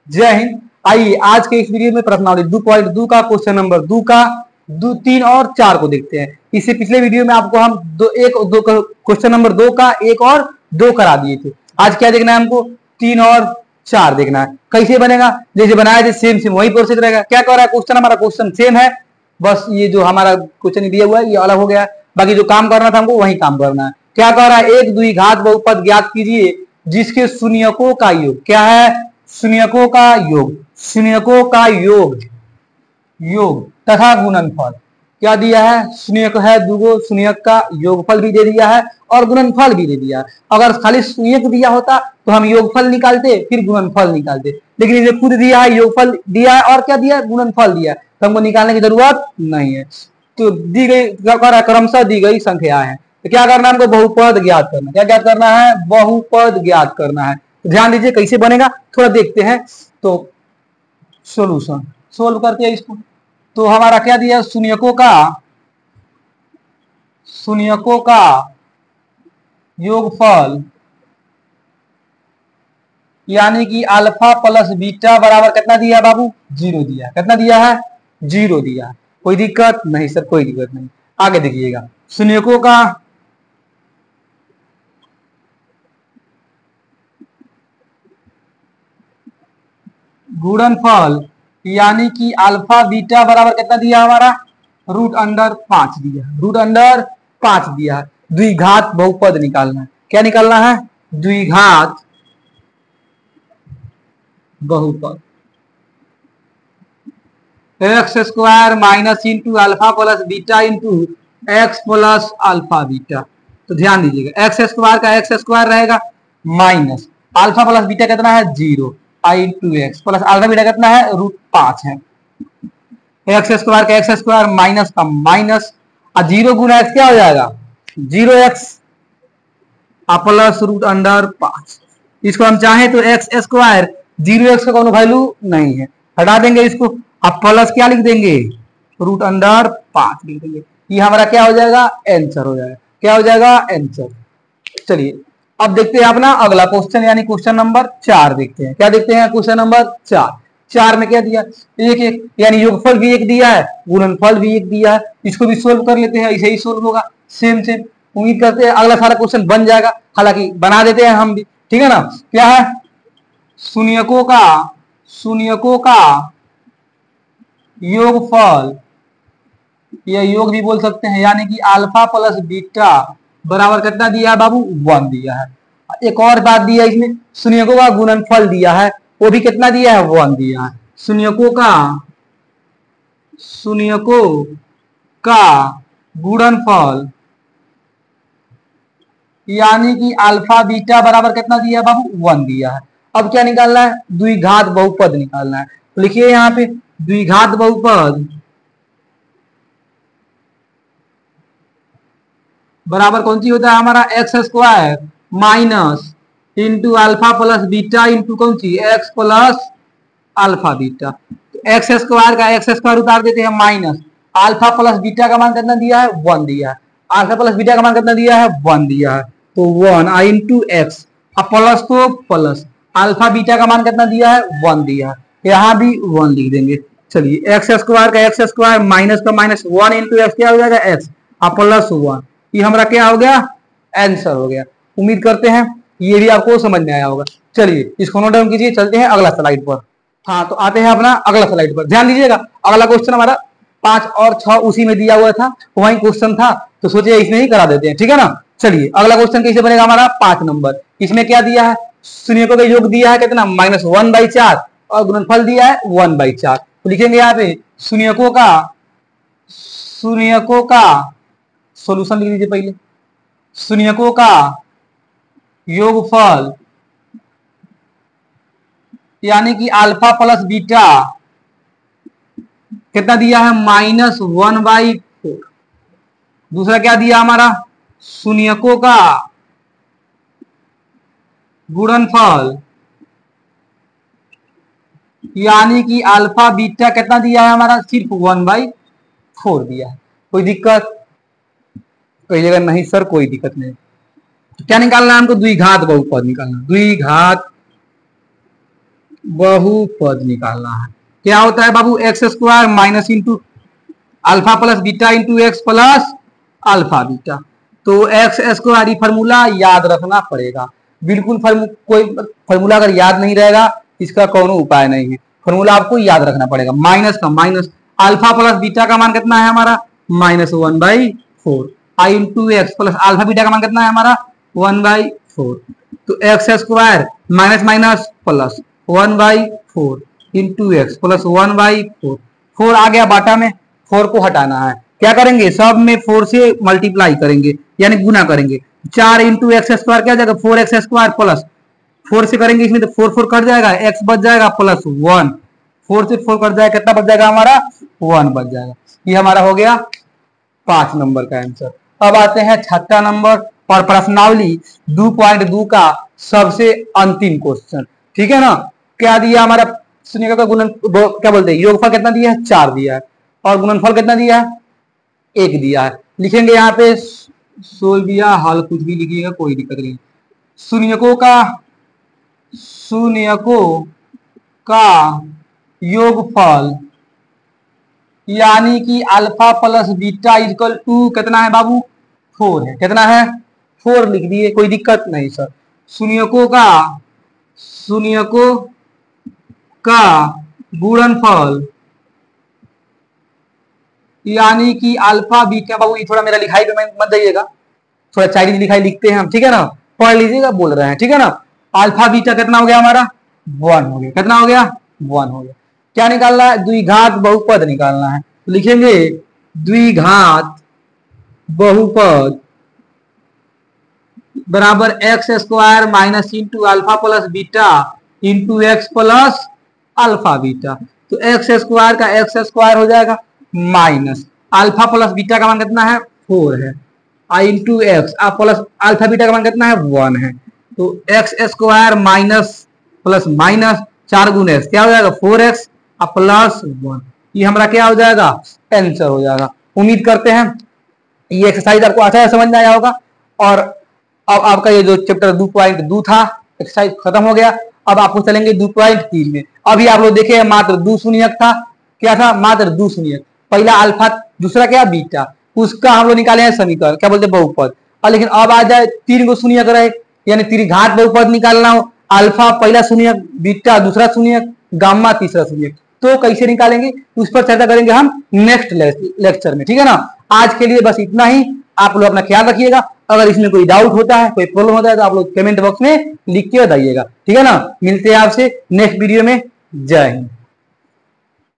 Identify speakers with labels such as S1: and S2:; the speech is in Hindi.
S1: जय हिंद। आइए आज के इस वीडियो में प्रश्नावली 2.2 का क्वेश्चन नंबर 3 और 4 को देखते हैं। इससे पिछले वीडियो में आपको हम दो क्वेश्चन नंबर 2 का 1 और 2 करा दिए थे। आज क्या देखना है हमको? 3 और 4 देखना है। कैसे बनेगा? जैसे बनाया थे सेम सेम वही प्रोसेस रहेगा। क्या कह रहा है क्वेश्चन? हमारा क्वेश्चन सेम है, बस ये जो हमारा क्वेश्चन दिया हुआ है ये अलग हो गया। बाकी जो काम करना था हमको वही काम करना है। क्या कह रहा है? एक द्विघात बहुपद ज्ञात कीजिए जिसके शून्यकों का योग क्या है? शून्यकों का योग, शून्यकों का योग तथा गुणनफल। क्या दिया है? शून्यक है दुगो, शून्यक का योगफल भी दे दिया है और गुणनफल भी दे दिया है। अगर खाली शून्यक दिया होता तो हम योगफल निकालते फिर गुणनफल निकालते, लेकिन इसे खुद दिया है, योगफल दिया है और क्या दिया है? गुणनफल दिया है, तो हमको निकालने की जरूरत नहीं है। तो दी गई क्रमशः दी गई संख्या है, तो क्या करना है हमको? बहुपद ज्ञात करना। क्या ज्ञात करना है? बहुपद ज्ञात करना है। ध्यान दीजिए कैसे बनेगा, थोड़ा देखते हैं। तो सॉल्यूशन सोल्व करते हैं इसको। तो हमारा क्या दिया? शून्यकों का योगफल यानी कि अल्फा प्लस बीटा बराबर कितना दिया है बाबू? 0 दिया है। कितना दिया है? 0 दिया है। कोई दिक्कत नहीं सर, कोई दिक्कत नहीं। आगे देखिएगा, शून्यकों का गुणनफल यानी कि अल्फा बीटा बराबर कितना दिया हमारा? √5 दिया है। √5 दिया है। द्विघात बहुपद निकालना है। क्या निकालना है? द्विघात बहुपद। X square minus into alpha plus beta into x plus alpha beta. तो ध्यान दीजिएगा, एक्स स्क्वायर का एक्स स्क्वायर रहेगा माइनस अल्फा प्लस बीटा कितना है? 0 आई into x plus alpha beta कितना है? √5 है। एक्स स्क्वायर का एक्स स्क्वायर माइनस का माइनस और 0 गुना एक्स क्या हो जाएगा? 0x plus √5। इसको हम चाहें तो एक्स स्क्वायर 0x का कोनो वैल्यू नहीं है, हटा देंगे इसको। अब प्लस क्या लिख देंगे? √5 लिख देंगे। ये हमारा क्या हो जाएगा? आंसर हो जाएगा। क्या हो जाएगा? आंसर। चलिए अब देखते हैं अपना अगला क्वेश्चन यानी क्वेश्चन नंबर 4 देखते हैं। क्या देखते हैं? क्वेश्चन नंबर 4 में क्या दिया? एक यानी योगफल भी एक दिया है, गुणनफल भी एक दिया है। इसको भी सोल्व कर लेते हैं, ऐसे ही सोल्व होगा सेम सेम। उम्मीद करते हैं अगला सारा क्वेश्चन बन जाएगा, हालांकि बना देते हैं हम भी, ठीक है ना। क्या है? शून्यकों का योगफल या योग भी बोल सकते हैं, यानी कि अल्फा प्लस बीटा बराबर कितना दिया है बाबू? 1 दिया है। एक और बात दिया है इसमें, शून्यकों का गुणनफल दिया है, वो भी कितना दिया है? 1 दिया है। शून्यकों का गुणनफल यानी कि अल्फा बीटा बराबर कितना दिया है बाबू? 1 दिया है। अब क्या निकालना है? द्विघात बहुपद निकालना है। तो लिखिए यहाँ पे द्विघात बहुपद बराबर कौन सी होता है हमारा? X square minus into alpha plus beta into कौन सी? X plus alpha beta. तो एक्स स्क्वायर का एक्स स्क्वायर उतार देते हैं माइनस अल्फा प्लस बीटा का मान कितना दिया है? 1 दिया है। अल्फा प्लस बीटा का मान कितना दिया है? 1 दिया है। तो 1 आई इंटू एक्स, अब प्लस तो प्लस अल्फा बीटा का मान कितना दिया है? 1 दिया है। यहाँ भी 1 लिख देंगे। चलिए एक्स स्क्वायर का एक्स स्क्वायर माइनस का माइनस 1 इंटू एक्स क्या हो जाएगा? X plus 1। ये हमारा क्या हो गया? आंसर हो गया। उम्मीद करते हैं ये भी आपको समझ में आया होगा। चलिए इसको नोट डाउन कीजिए, चलते हैं अगला स्लाइड पर। हाँ तो आते हैं अपना अगला स्लाइड पर। ध्यान दीजिएगा, अगला क्वेश्चन हमारा 5 और 6 उसी में दिया हुआ था, वही क्वेश्चन था, तो सोचिए इसमें ही करा देते हैं, ठीक है ना। चलिए अगला क्वेश्चन कैसे बनेगा हमारा? 5 नंबर। इसमें क्या दिया है? शून्यकों का योग दिया है कितना? -1/4 और गुणनफल दिया है 1/4। तो लिखेंगे यहाँ पे शून्यकों का सॉल्यूशन लिख लीजिए पहले। शून्यकों का योगफल यानी कि अल्फा प्लस बीटा कितना दिया है? -1/4। दूसरा क्या दिया हमारा? शून्यकों का गुणनफल यानी कि अल्फा बीटा कितना दिया है हमारा? सिर्फ 1/4 दिया है। कोई दिक्कत? कोई जगह नहीं सर, कोई दिक्कत नहीं। क्या निकालना है हमको? द्विघात बहुपद निकालना। द्विघात बहुपद निकालना है। क्या होता है बाबू, x square minus into alpha plus beta into x plus alpha beta. तो एक्स स्क्वायर ये फार्मूला याद रखना पड़ेगा। बिल्कुल कोई फार्मूला अगर याद नहीं रहेगा इसका कोनो उपाय नहीं है। फार्मूला आपको याद रखना पड़ेगा। माइनस का माइनस, अल्फा प्लस बीटा का मान कितना है हमारा, -1/4 आई into x plus alpha beta का मान कितना है हमारा 1/4। तो x square minus minus plus 1/4 into x plus 1/4। 4 आ गया बाटा में, 4 को हटाना है। क्या करेंगे, सब में 4 से मल्टीप्लाई करेंगे यानी गुना करेंगे। 4 इंटू एक्स स्क्वायर क्या जाएगा 4x स्क्वायर प्लस 4 से करेंगे इसमें तो 4 कट जाएगा, एक्स बच जाएगा प्लस 1। 4 से 4 कट जाएगा, कितना बच जाएगा हमारा 1 बच जाएगा। ये हमारा हो गया 5 नंबर का आंसर। अब आते हैं 6 नंबर और प्रश्नावली 2.2 का सबसे अंतिम क्वेश्चन। ठीक है ना। क्या दिया हमारा, सुनिएगा का गुणन क्या बोलते हैं, योगफल कितना दिया है 4 दिया है और गुणनफल कितना दिया है 1 दिया है। लिखेंगे यहाँ पे सोल्व दिया, हल कुछ भी लिखिएगा कोई दिक्कत नहीं। शून्यकों का योगफल यानी कि alpha plus beta equal to कितना है बाबू 4 है। कितना है 4 लिख दिए, कोई दिक्कत नहीं सर। शून्यकों का गुणनफल यानी कि अल्फा बीटा, बाबू ये थोड़ा मेरा लिखाई पे मत जाइएगा, थोड़ा चाइनीज लिखाई लिखते हैं हम, ठीक है ना, पढ़ लीजिएगा, बोल रहे हैं, ठीक है ना। अल्फा बीटा कितना हो गया हमारा 1 हो गया। कितना हो गया 1 हो गया। क्या निकालना है, द्विघात बहुपद निकालना है। तो लिखेंगे द्विघात बहुपद बराबर x square minus into alpha plus beta into x plus alpha beta. तो एक्स स्क्वायर का एक्स स्क्वायर हो जाएगा माइनस अल्फा प्लस बीटा का मान कितना है 4 है, आई into x plus alpha beta का मान कितना है 1 है। तो x square minus plus minus 4 गुने एक्स क्या हो जाएगा 4x प्लस 1। ये हमारा क्या हो जाएगा आंसर हो जाएगा। उम्मीद करते हैं ये एक्सरसाइज आपको अच्छा समझ में आया होगा। और अब आपका ये जो चैप्टर 2.2 था एक्सरसाइज खत्म हो गया। अब आपको चलेंगे 2.3 में। अभी आप लोग देखे मात्र 2 शून्यक था, क्या था मात्र 2 शून्यक, पहला अल्फा दूसरा क्या बीटा, उसका हम लोग निकाले हैं समीकरण क्या बोलते हैं बहुपद। और लेकिन अब आ जाए 3 गो शून्यक रहे यानी त्रिघात बहुपद निकालना हो, अल्फा पहला शून्यक, बीटा दूसरा शून्यक, गामा तीसरा शून्यक, तो कैसे निकालेंगे उस पर चर्चा करेंगे हम नेक्स्ट लेक्चर में, ठीक है ना। आज के लिए बस इतना ही। आप लोग अपना ख्याल रखिएगा। अगर इसमें कोई डाउट होता है, कोई प्रॉब्लम होता है तो आप लोग कमेंट बॉक्स में लिख के बताइएगा, ठीक है ना। मिलते हैं आपसे नेक्स्ट वीडियो में। जय हिंद।